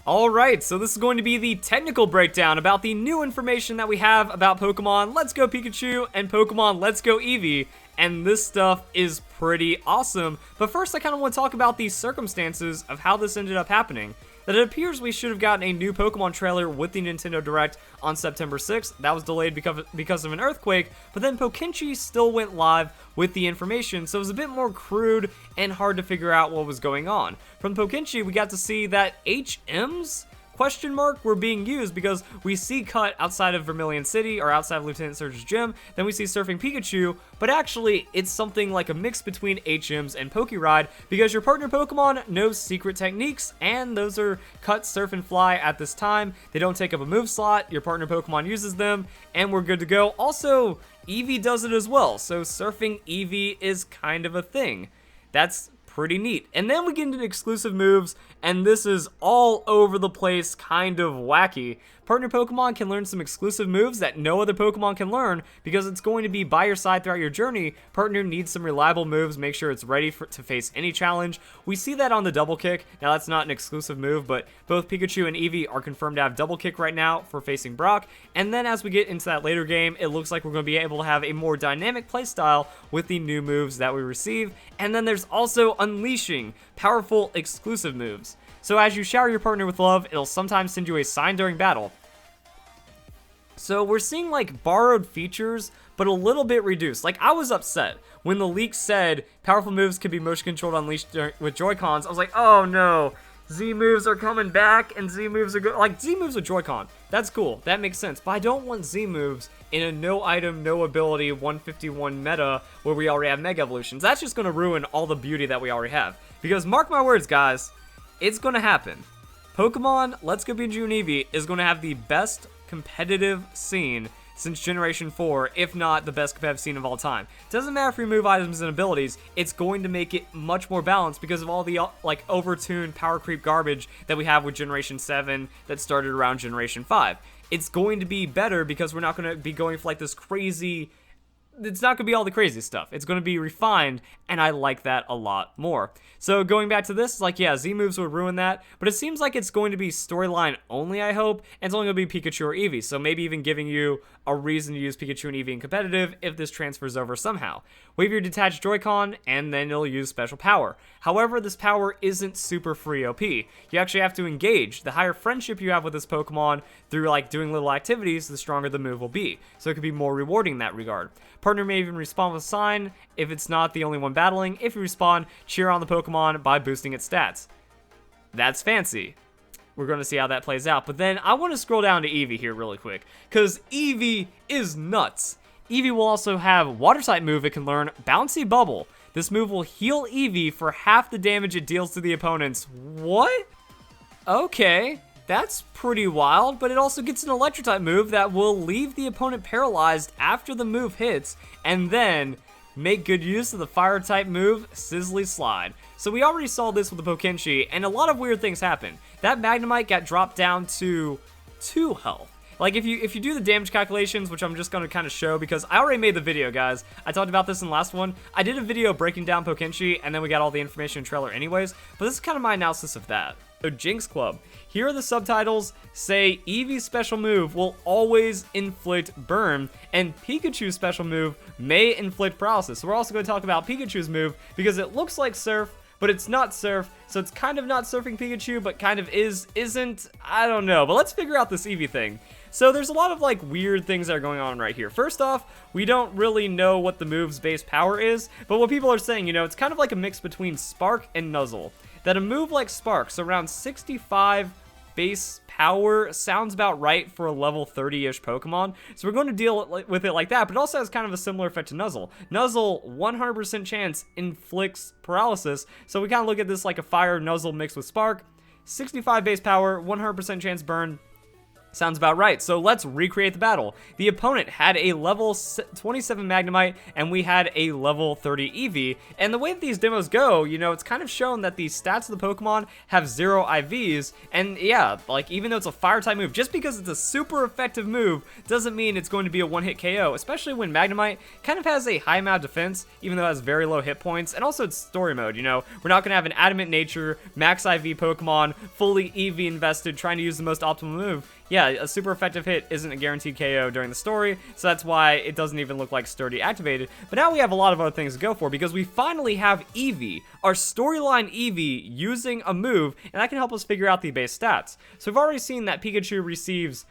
Alright, so this is going to be the technical breakdown about the new information that we have about Pokemon Let's Go Pikachu and Pokemon Let's Go Eevee, and this stuff is pretty awesome. But first I kind of want to talk about the circumstances of how this ended up happening. That it appears we should have gotten a new Pokemon trailer with the Nintendo Direct on September 6th. That was delayed because of an earthquake, but then Pokenchi still went live with the information, so it was a bit more crude and hard to figure out what was going on. From Pokenchi, we got to see that HMs? Question mark were being used because we see Cut outside of Vermilion City or outside of Lieutenant Surge's gym, then we see Surfing Pikachu, but actually it's something like a mix between HMs and Pokéride because your partner Pokemon knows secret techniques, and those are Cut, Surf, and Fly at this time. They don't take up a move slot, your partner Pokemon uses them, and we're good to go. Also, Eevee does it as well, so Surfing Eevee is kind of a thing. That's pretty neat. And then we get into exclusive moves, and this is all over the place, kind of wacky. Partner Pokemon can learn some exclusive moves that no other Pokemon can learn because it's going to be by your side throughout your journey. Partner needs some reliable moves, make sure it's ready to face any challenge. We see that on the Double Kick. Now that's not an exclusive move, but both Pikachu and Eevee are confirmed to have Double Kick right now for facing Brock. And then as we get into that later game, it looks like we're going to be able to have a more dynamic playstyle with the new moves that we receive. And then there's also unleashing powerful exclusive moves. So as you shower your partner with love, it'll sometimes send you a sign during battle. So we're seeing like borrowed features, but a little bit reduced. Like I was upset when the leak said powerful moves can be motion controlled unleashed with Joy-Cons. I was like, oh no, Z moves are coming back and Z moves are good. Like Z moves with Joy-Con, that's cool, that makes sense. But I don't want Z moves in a no item, no ability 151 meta where we already have Mega Evolutions. That's just gonna ruin all the beauty that we already have. Because mark my words, guys, it's gonna happen. Pokemon Let's Go Pikachu and Eevee is gonna have the best competitive scene since Generation 4, if not the best competitive scene of all time. Doesn't matter if you remove items and abilities, it's going to make it much more balanced because of all the like overtuned power creep garbage that we have with Generation 7 that started around Generation 5. It's going to be better because we're not going to be going for like this crazy... It's not going to be all the crazy stuff. It's going to be refined, and I like that a lot more. So going back to this, like, yeah, Z moves would ruin that, but it seems like it's going to be storyline only, I hope, and it's only going to be Pikachu or Eevee, so maybe even giving you a reason to use Pikachu and Eevee in competitive if this transfers over somehow. Wave your detached Joy-Con, and then it'll use special power. However, this power isn't super free OP. You actually have to engage. The higher friendship you have with this Pokemon through, like, doing little activities, the stronger the move will be. So it could be more rewarding in that regard. Partner may even respond with Sign if it's not the only one battling. If you respond, cheer on the Pokemon by boosting its stats. That's fancy. We're going to see how that plays out. But then I want to scroll down to Eevee here really quick, because Eevee is nuts. Eevee will also have Water type move it can learn, Bouncy Bubble. This move will heal Eevee for half the damage it deals to the opponents. What? Okay. That's pretty wild, but it also gets an Electric type move that will leave the opponent paralyzed after the move hits, and then make good use of the Fire type move, Sizzly Slide. So we already saw this with the Pokenchi, and a lot of weird things happen. That Magnemite got dropped down to 2 health. Like, if you do the damage calculations, which I'm just going to kind of show, because I already made the video, guys. I talked about this in the last one. I did a video breaking down Pokenchi, and then we got all the information in the trailer anyways, but this is kind of my analysis of that. So, Jinx Club. Here are the subtitles. Say, Eevee's special move will always inflict burn, and Pikachu's special move may inflict paralysis. So we're also going to talk about Pikachu's move, because it looks like Surf, but it's not Surf, so it's kind of not Surfing Pikachu, but kind of isn't, I don't know. But let's figure out this Eevee thing. So there's a lot of like weird things that are going on right here. First off, we don't really know what the move's base power is, but what people are saying, you know, it's kind of like a mix between Spark and Nuzzle. That a move like Spark, so around 65 base power, sounds about right for a level 30-ish Pokemon. So we're going to deal with it like that, but it also has kind of a similar effect to Nuzzle. Nuzzle, 100% chance, inflicts paralysis, so we kind of look at this like a Fire Nuzzle mixed with Spark. 65 base power, 100% chance burn, Sounds about right. So let's recreate the battle. The opponent had a level 27 Magnemite, and we had a level 30 Eevee. And the way that these demos go, you know, it's kind of shown that the stats of the Pokemon have 0 IVs. And yeah, like even though it's a fire type move, just because it's a super effective move doesn't mean it's going to be a one-hit KO, especially when Magnemite kind of has a high amount of defense, even though it has very low hit points. And also it's story mode, you know, we're not going to have an adamant nature, max IV Pokemon, fully Eevee invested, trying to use the most optimal move. Yeah, a super effective hit isn't a guaranteed KO during the story, so that's why it doesn't even look like Sturdy activated. But now we have a lot of other things to go for, because we finally have Eevee, our storyline Eevee, using a move, and that can help us figure out the base stats. So we've already seen that Pikachu receives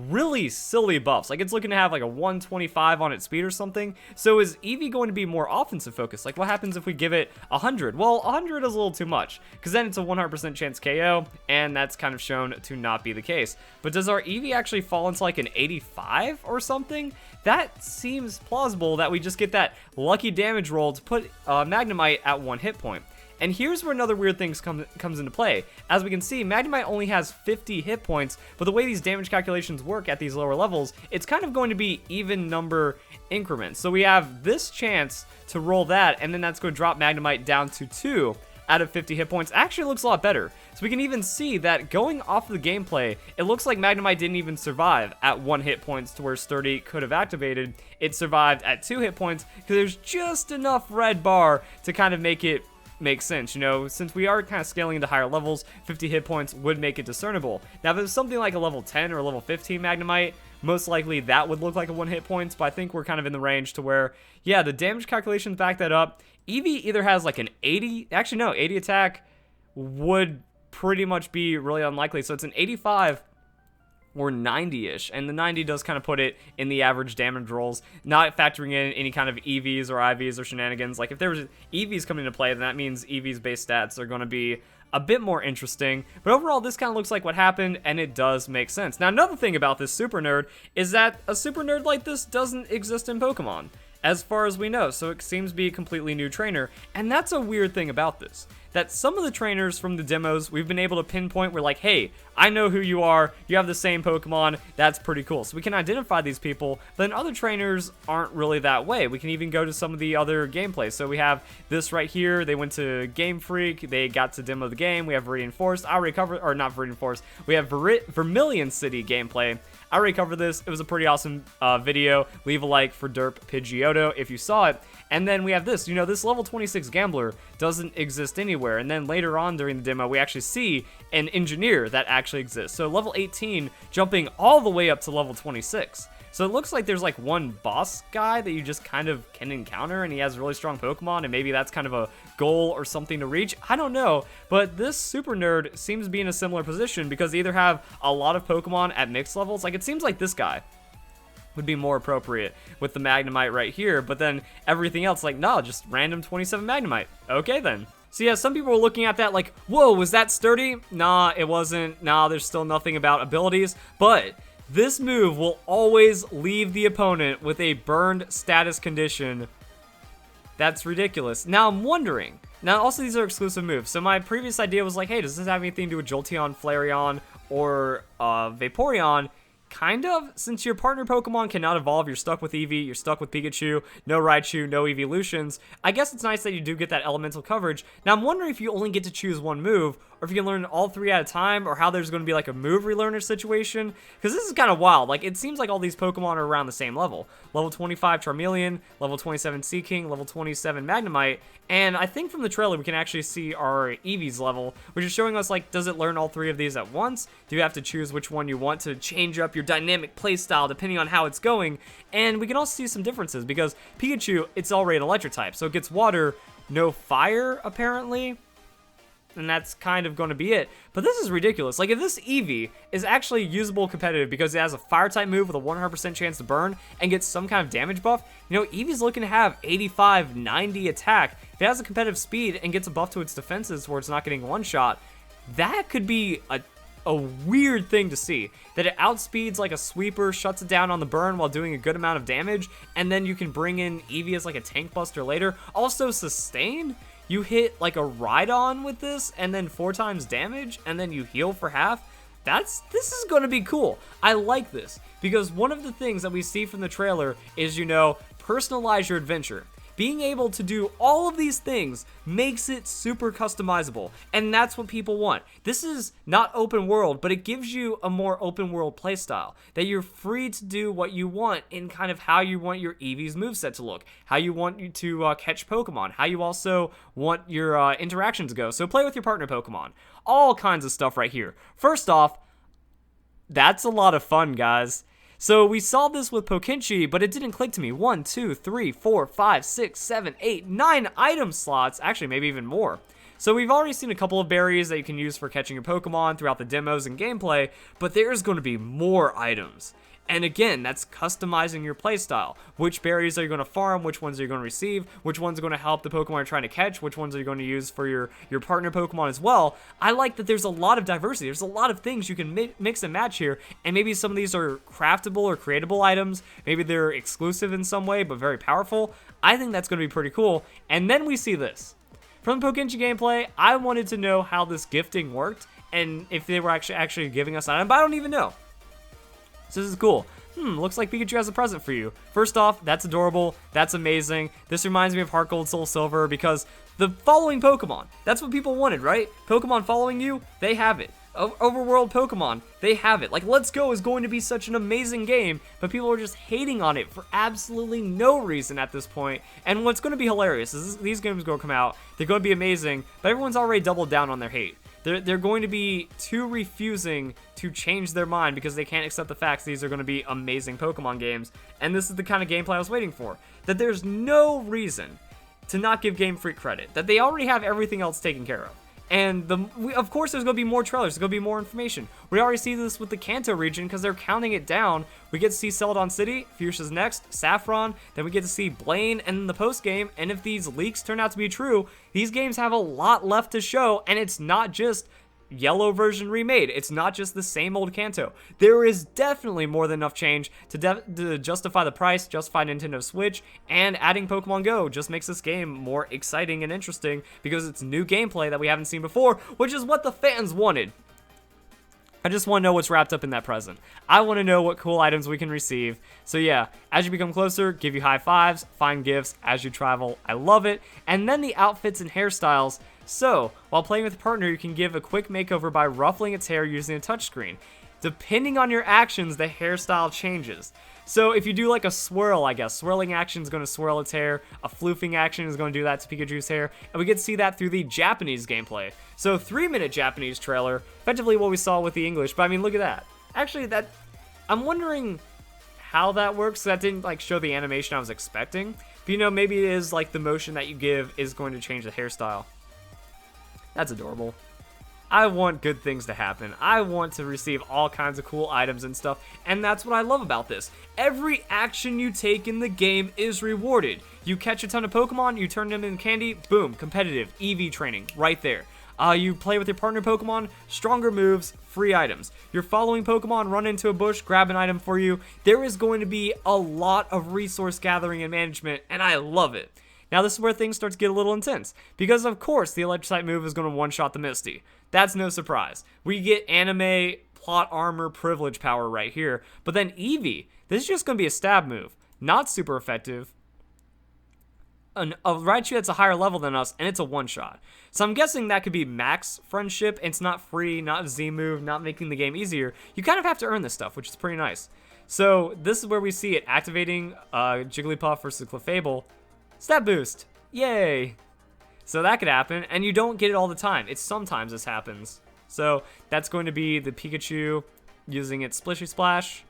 really silly buffs. Like, it's looking to have like a 125 on its speed or something. So is Eevee going to be more offensive focused? Like, what happens if we give it 100? Well, 100 is a little too much, because then it's a 100% chance KO, and that's kind of shown to not be the case. But does our Eevee actually fall into like an 85 or something? That seems plausible, that we just get that lucky damage roll to put Magnemite at 1 hit point. And here's where another weird thing comes into play. As we can see, Magnemite only has 50 hit points, but the way these damage calculations work at these lower levels, it's kind of going to be even number increments. So we have this chance to roll that, and then that's going to drop Magnemite down to 2 out of 50 hit points. Actually looks a lot better. So we can even see that going off of the gameplay, it looks like Magnemite didn't even survive at 1 hit points to where Sturdy could have activated. It survived at 2 hit points, because there's just enough red bar to kind of make it makes sense, you know, since we are kind of scaling into higher levels, 50 hit points would make it discernible. Now, if it was something like a level 10 or a level 15 Magnemite, most likely that would look like a 1 hit points, but I think we're kind of in the range to where, yeah, the damage calculations back that up. Eevee either has like an 80, actually no, 80 attack would pretty much be really unlikely, so it's an 85 or 90-ish, and the 90 does kind of put it in the average damage rolls, not factoring in any kind of EVs or IVs or shenanigans. Like, if there was EVs coming into play, then that means EVs base stats are going to be a bit more interesting. But overall, this kind of looks like what happened, and it does make sense. Now, another thing about this super nerd is that a super nerd like this doesn't exist in Pokemon, as far as we know, so it seems to be a completely new trainer, and that's a weird thing about this. That some of the trainers from the demos, we've been able to pinpoint, we're like, hey, I know who you are, you have the same Pokemon, that's pretty cool. So we can identify these people, but then other trainers aren't really that way. We can even go to some of the other gameplay. So we have this right here, they went to Game Freak, they got to demo the game, we have Viridian Forest, I already covered, or not Viridian Forest, we have Vermilion City gameplay. I already covered this, it was a pretty awesome video. Leave a like for Derp Pidgeotto if you saw it. And then we have this, you know, this level 26 Gambler doesn't exist anywhere. And then later on during the demo, we actually see an engineer that actually exists. So level 18 jumping all the way up to level 26. So it looks like there's like one boss guy that you just kind of can encounter, and he has really strong Pokemon, and maybe that's kind of a goal or something to reach. I don't know, but this super nerd seems to be in a similar position, because they either have a lot of Pokemon at mixed levels. Like, it seems like this guy would be more appropriate with the Magnemite right here, but then everything else, like, no, just random 27 Magnemite. Okay then. So yeah, some people were looking at that like, whoa, was that Sturdy? Nah, it wasn't. Nah, there's still nothing about abilities, but this move will always leave the opponent with a burned status condition. That's ridiculous. Now I'm wondering, now also these are exclusive moves, so my previous idea was like, hey, does this have anything to do with Jolteon, Flareon, or Vaporeon? Kind of. Since your partner Pokemon cannot evolve, you're stuck with Eevee, you're stuck with Pikachu, no Raichu, no evolutions. I guess it's nice that you do get that elemental coverage. Now I'm wondering if you only get to choose one move, or if you can learn all 3 at a time, or how there's going to be like a move relearner situation. Because this is kind of wild. Like, it seems like all these Pokemon are around the same level. Level 25 Charmeleon, level 27 Seaking, level 27 Magnemite, and I think from the trailer we can actually see our Eevee's level, which is showing us, like, does it learn all 3 of these at once? Do you have to choose which one you want to change up your dynamic playstyle depending on how it's going? And we can also see some differences, because Pikachu, it's already an electric type, so it gets water, no fire, apparently. And that's kind of going to be it. But this is ridiculous. Like, if this Eevee is actually usable competitive because it has a fire-type move with a 100% chance to burn and gets some kind of damage buff, you know, Eevee's looking to have 85, 90 attack. If it has a competitive speed and gets a buff to its defenses where it's not getting one-shot, that could be a weird thing to see. That it outspeeds like a sweeper, shuts it down on the burn while doing a good amount of damage, and then you can bring in Eevee as like a tank buster later. Also, sustain. You hit like a Rhydon with this, and then 4 times damage, and then you heal for half. this is going to be cool. I like this because one of the things that we see from the trailer is, personalize your adventure. Being able to do all of these things makes it super customizable, and that's what people want. This is not open world, but it gives you a more open world playstyle, that you're free to do what you want in kind of how you want your Eevee's moveset to look, how you want you to catch Pokemon, how you also want your interaction to go. So play with your partner Pokemon. All kinds of stuff right here. First off, that's a lot of fun, guys. So we saw this with Pokinchi, but it didn't click to me. 1, 2, 3, 4, 5, 6, 7, 8, 9 item slots. Actually, maybe even more. So we've already seen a couple of berries that you can use for catching your Pokemon throughout the demos and gameplay, but there's going to be more items. And again, that's customizing your playstyle. Which berries are you going to farm? Which ones are you going to receive? Which ones are going to help the Pokemon you're trying to catch? Which ones are you going to use for your partner Pokemon as well? I like that there's a lot of diversity. There's a lot of things you can mix and match here. And maybe some of these are craftable or creatable items. Maybe they're exclusive in some way, but very powerful. I think that's going to be pretty cool. And then we see this. From the Pokinchi gameplay, I wanted to know how this gifting worked and if they were actually giving us an item, but I don't even know. So this is cool. Looks like Pikachu has a present for you. First off, that's adorable. That's amazing. This reminds me of Heart Gold, Soul Silver because the following Pokemon, that's what people wanted, right? Pokemon following you, they have it. Overworld Pokemon, they have it. Like, Let's Go is going to be such an amazing game, but people are just hating on it for absolutely no reason at this point. And what's going to be hilarious is these games are going to come out, they're going to be amazing, but everyone's already doubled down on their hate. They're going to be too refusing to change their mind because they can't accept the facts these are going to be amazing Pokemon games. And this is the kind of gameplay I was waiting for. That there's no reason to not give Game Freak credit. That they already have everything else taken care of. And of course there's going to be more trailers, there's going to be more information. We already see this with the Kanto region because they're counting it down. We get to see Celadon City, Fuchsia's next, Saffron, then we get to see Blaine and in the post game. And if these leaks turn out to be true, these games have a lot left to show, and it's not just yellow version remade. It's not just the same old Kanto. There is definitely more than enough change to justify the price, justify Nintendo Switch, and adding Pokemon Go just makes this game more exciting and interesting because it's new gameplay that we haven't seen before, which is what the fans wanted. I just want to know what's wrapped up in that present. I want to know what cool items we can receive. So yeah, as you become closer, give you high fives, find gifts as you travel. I love it. And then the outfits and hairstyles. So, while playing with a partner, you can give a quick makeover by ruffling its hair using a touchscreen. Depending on your actions, the hairstyle changes. So if you do like a swirl, I guess, swirling action is going to swirl its hair, a floofing action is going to do that to Pikachu's hair, and we get to see that through the Japanese gameplay. So 3-minute Japanese trailer, effectively what we saw with the English, but I mean, look at that. Actually, I'm wondering how that works. That didn't like show the animation I was expecting, but maybe it is like the motion that you give is going to change the hairstyle. That's adorable. I want good things to happen. I want to receive all kinds of cool items and stuff, and that's what I love about this. Every action you take in the game is rewarded. You catch a ton of Pokemon, you turn them into candy, boom, competitive, EV training, right there. You play with your partner Pokemon, stronger moves, free items. You're following Pokemon, run into a bush, grab an item for you. There is going to be a lot of resource gathering and management, and I love it. Now this is where things start to get a little intense, because of course the Electric move is going to one-shot the Misty. That's no surprise. We get anime, plot armor, privilege power right here, but then Eevee, this is just going to be a stab move. Not super effective. A Raichu that's a higher level than us, and it's a one-shot. So I'm guessing that could be max friendship. It's not free, not a Z move, not making the game easier. You kind of have to earn this stuff, which is pretty nice. So this is where we see it activating Jigglypuff versus Clefable. Stat boost! Yay! So that could happen, and you don't get it all the time. It's sometimes this happens. So that's going to be the Pikachu using its Splishy Splash.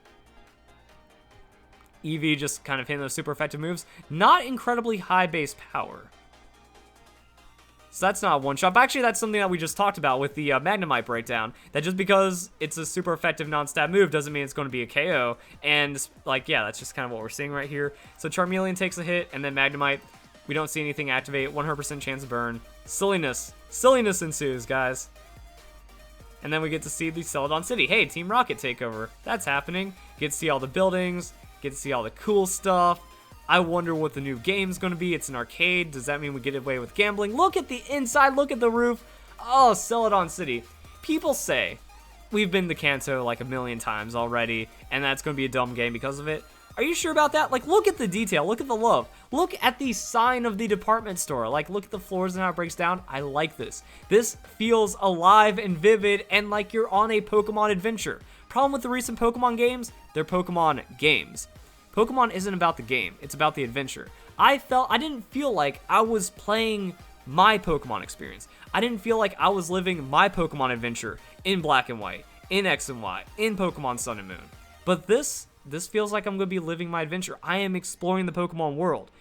Eevee just kind of hitting those super effective moves. Not incredibly high base power. So that's not a one-shot. But actually, that's something that we just talked about with the Magnemite breakdown. That just because it's a super effective non-stab move doesn't mean it's going to be a KO. And, like, yeah, that's just kind of what we're seeing right here. So Charmeleon takes a hit, and then Magnemite, we don't see anything activate. 100% chance of burn. Silliness. Silliness ensues, guys. And then we get to see the Celadon City. Hey, Team Rocket takeover. That's happening. Get to see all the buildings. Get to see all the cool stuff. I wonder what the new game's going to be. It's an arcade. Does that mean we get away with gambling? Look at the inside. Look at the roof. Oh, Celadon City. People say we've been to Kanto like a million times already, and that's going to be a dumb game because of it. Are you sure about that? Like, look at the detail. Look at the love. Look at the sign of the department store. Like, look at the floors and how it breaks down. I like this. This feels alive and vivid and like you're on a Pokemon adventure. Problem with the recent Pokemon games, they're Pokemon games. Pokemon isn't about the game. It's about the adventure. I didn't feel like I was playing my Pokemon experience. I didn't feel like I was living my Pokemon adventure in Black and White, in X and Y, in Pokemon Sun and Moon. But this feels like I'm going to be living my adventure. I am exploring the Pokemon world.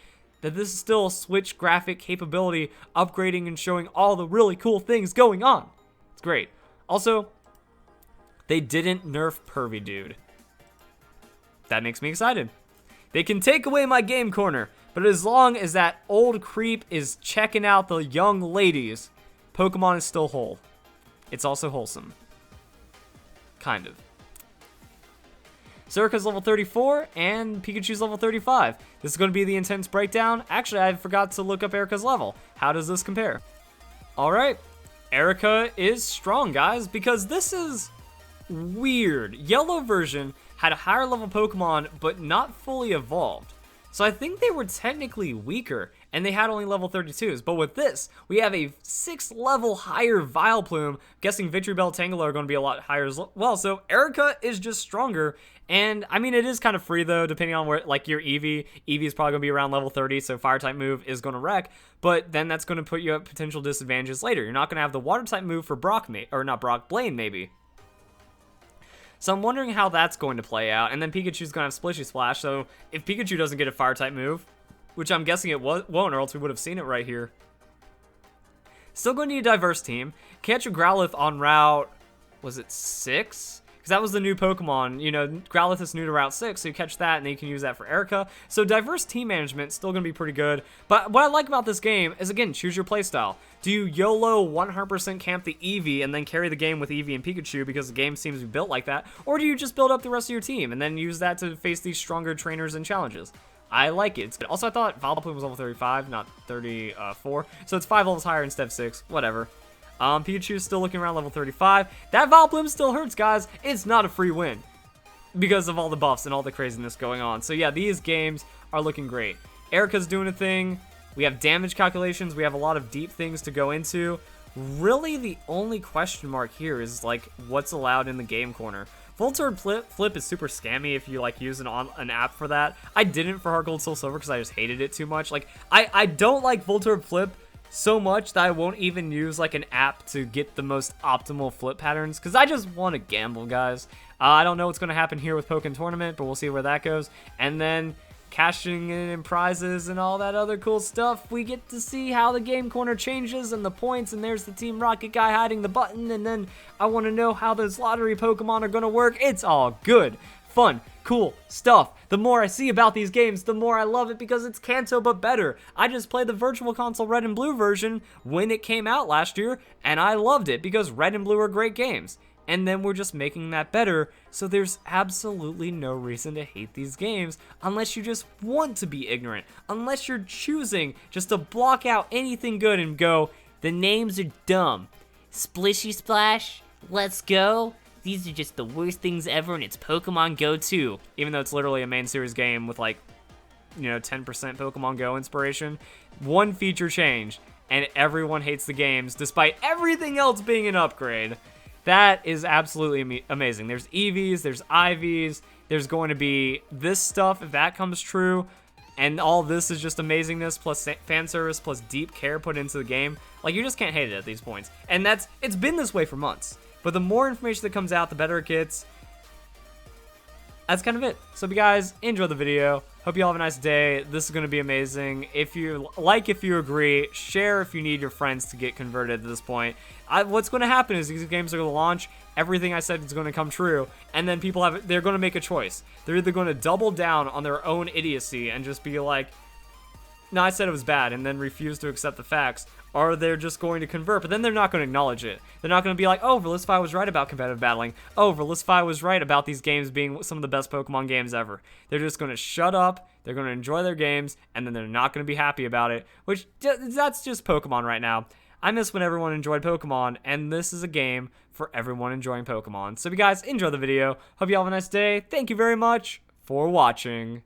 That this is still Switch graphic capability, upgrading and showing all the really cool things going on. It's great. Also, they didn't nerf Pervy Dude. That makes me excited. They can take away my game corner, but as long as that old creep is checking out the young ladies, Pokemon is still whole. It's also wholesome. Kind of. Circa's level 34 and Pikachu's level 35. This is going to be the intense breakdown. Actually, I forgot to look up Erica's level. How does this compare? Alright, Erica is strong, guys, because this is weird. Yellow version had a higher level Pokemon, but not fully evolved. So I think they were technically weaker, and they had only level 32s. But with this, we have a 6 level higher Vileplume. Guessing Victreebel, Tangela are going to be a lot higher as well. So Erica is just stronger. And I mean, it is kind of free though, depending on where, like your Eevee. Eevee is probably going to be around level 30, so Fire type move is going to wreck. But then that's going to put you at potential disadvantages later. You're not going to have the Water type move for Brock, or not Brock, Blaine maybe. So I'm wondering how that's going to play out. And then Pikachu's going to have Splishy Splash. So if Pikachu doesn't get a Fire type move, which I'm guessing it won't, or else we would have seen it right here. Still going to need a diverse team. Catch a Growlithe on Route, was it 6? Because that was the new Pokemon. You know, Growlithe is new to Route 6, so you catch that, and then you can use that for Erica. So diverse team management is still going to be pretty good. But what I like about this game is, again, choose your playstyle. Do you YOLO 100% camp the Eevee and then carry the game with Eevee and Pikachu because the game seems to be built like that? Or do you just build up the rest of your team and then use that to face these stronger trainers and challenges? I like it. Also, I thought Vileplume was level 35, not 34. So it's 5 levels higher instead of 6. Whatever. Pikachu's still looking around level 35. That Vileplume still hurts, guys. It's not a free win because of all the buffs and all the craziness going on. So yeah, these games are looking great. Erica's doing a thing. We have damage calculations. We have a lot of deep things to go into. Really, the only question mark here is like what's allowed in the game corner. Voltorb Flip is super scammy if you like use an app for that. I didn't for Heart Gold Soul Silver because I just hated it too much. Like I don't like Voltorb Flip so much that I won't even use like an app to get the most optimal flip patterns because I just want to gamble, guys. I don't know what's going to happen here with Pokken Tournament, but we'll see where that goes. And then cashing in prizes and all that other cool stuff, we get to see how the game corner changes and the points, and there's the Team Rocket guy hiding the button, and then I want to know how those lottery Pokemon are going to work. It's all good, fun, cool stuff. The more I see about these games, the more I love it because it's Kanto but better. I just played the Virtual Console Red and Blue version when it came out last year, and I loved it because Red and Blue are great games. And then we're just making that better, so there's absolutely no reason to hate these games unless you just want to be ignorant, unless you're choosing just to block out anything good and go, the names are dumb. Splishy Splash, let's go. These are just the worst things ever, and it's Pokemon Go 2. Even though it's literally a main series game with like, you know, 10% Pokemon Go inspiration. One feature change, and everyone hates the games despite everything else being an upgrade. That is absolutely amazing. There's EVs, there's IVs, there's going to be this stuff if that comes true, and all this is just amazingness plus fan service plus deep care put into the game. Like, you just can't hate it at these points. And it's been this way for months. But the more information that comes out, the better it gets. That's kind of it. So if you guys enjoy the video, hope you all have a nice day. This is going to be amazing. If you like, if you agree, share if you need your friends to get converted at this point. What's going to happen is these games are going to launch. Everything I said is going to come true. And then they're going to make a choice. They're either going to double down on their own idiocy and just be like, no, I said it was bad, and then refuse to accept the facts, or they're just going to convert, but then they're not going to acknowledge it. They're not going to be like, oh, Verlisify was right about competitive battling. Oh, Verlisify was right about these games being some of the best Pokemon games ever. They're just going to shut up, they're going to enjoy their games, and then they're not going to be happy about it, which, that's just Pokemon right now. I miss when everyone enjoyed Pokemon, and this is a game for everyone enjoying Pokemon. So if you guys enjoy the video, hope you all have a nice day. Thank you very much for watching.